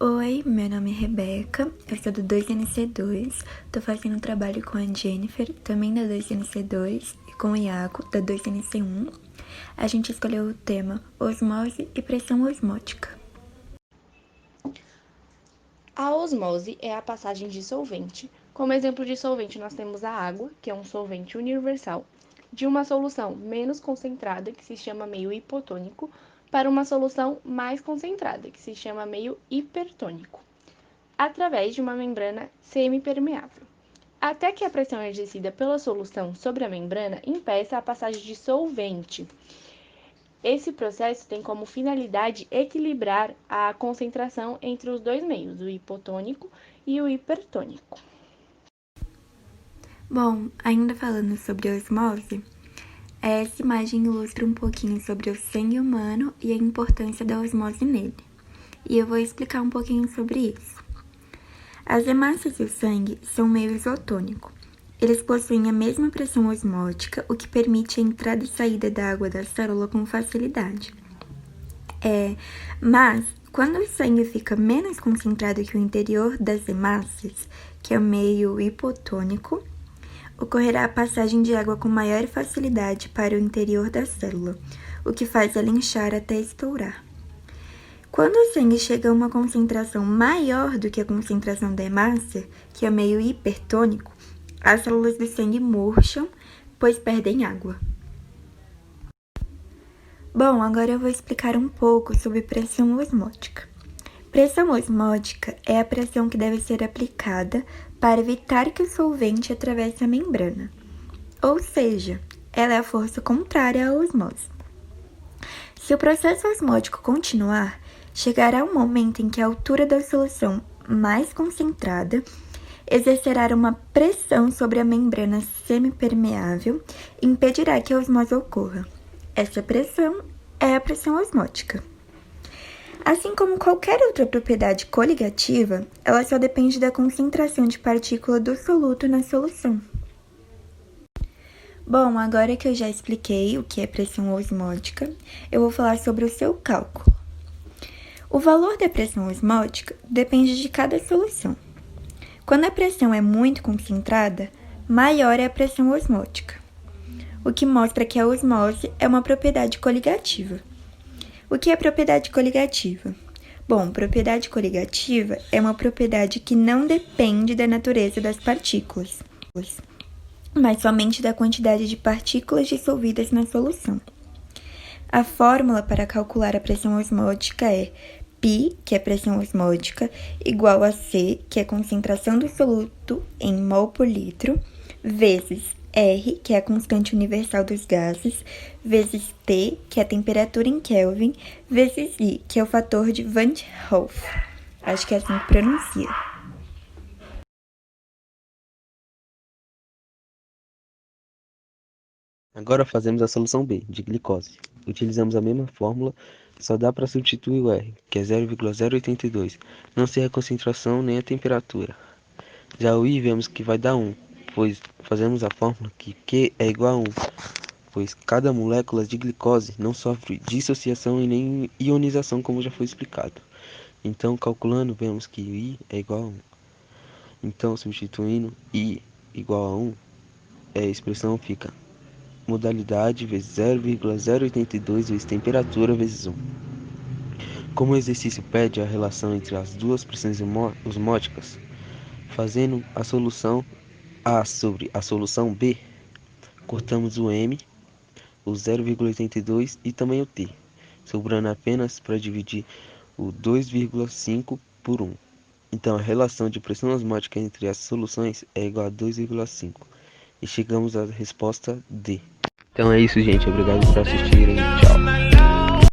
Oi, meu nome é Rebeca, eu sou do 2NC2, tô fazendo trabalho com a Jennifer, também da 2NC2, e com o Iago, da 2NC1. A gente escolheu o tema osmose e pressão osmótica. A osmose é a passagem de solvente. Como exemplo de solvente, nós temos a água, que é um solvente universal, de uma solução menos concentrada, que se chama meio hipotônico, para uma solução mais concentrada, que se chama meio hipertônico, através de uma membrana semipermeável. Até que a pressão exercida pela solução sobre a membrana impeça a passagem de solvente. Esse processo tem como finalidade equilibrar a concentração entre os dois meios, o hipotônico e o hipertônico. Bom, ainda falando sobre osmose, essa imagem ilustra um pouquinho sobre o sangue humano e a importância da osmose nele. E eu vou explicar um pouquinho sobre isso. As hemácias do sangue são meio isotônico. Eles possuem a mesma pressão osmótica, o que permite a entrada e saída da água da célula com facilidade. Mas, quando o sangue fica menos concentrado que o interior das hemácias, que é o meio hipotônico, ocorrerá a passagem de água com maior facilidade para o interior da célula, o que faz ela inchar até estourar. Quando o sangue chega a uma concentração maior do que a concentração da hemácia, que é o meio hipertônico, as células do sangue murcham, pois perdem água. Bom, agora eu vou explicar um pouco sobre pressão osmótica. Pressão osmótica é a pressão que deve ser aplicada para evitar que o solvente atravesse a membrana. Ou seja, ela é a força contrária à osmose. Se o processo osmótico continuar, chegará um momento em que a altura da solução mais concentrada exercerá uma pressão sobre a membrana semipermeável e impedirá que a osmose ocorra. Essa pressão é a pressão osmótica. Assim como qualquer outra propriedade coligativa, ela só depende da concentração de partícula do soluto na solução. Bom, agora que eu já expliquei o que é pressão osmótica, eu vou falar sobre o seu cálculo. O valor da pressão osmótica depende de cada solução. Quando a pressão é muito concentrada, maior é a pressão osmótica, o que mostra que a osmose é uma propriedade coligativa. O que é propriedade coligativa? Bom, propriedade coligativa é uma propriedade que não depende da natureza das partículas, mas somente da quantidade de partículas dissolvidas na solução. A fórmula para calcular a pressão osmótica é π, que é pressão osmótica, igual a C, que é a concentração do soluto em mol por litro, vezes R, que é a constante universal dos gases, vezes T, que é a temperatura em Kelvin, vezes I, que é o fator de Van 't Hoff. Acho que é assim que pronuncia. Agora fazemos a solução B, de glicose. Utilizamos a mesma fórmula, só dá para substituir o R, que é 0,082. Não sei a concentração nem a temperatura. Já o I vemos que vai dar 1, pois fazemos a fórmula que Q é igual a 1, pois cada molécula de glicose não sofre dissociação e nem ionização, como já foi explicado. Então, calculando, vemos que o I é igual a 1. Então, substituindo I igual a 1, a expressão fica modalidade vezes 0,082 vezes temperatura vezes 1. Como o exercício pede a relação entre as duas pressões osmóticas, fazendo a solução A sobre a solução B, cortamos o M, o 0,82 e também o T, sobrando apenas para dividir o 2,5 por 1. Então a relação de pressão osmótica entre as soluções é igual a 2,5 e chegamos à resposta D. Então é isso, gente. Obrigado por assistirem. Tchau.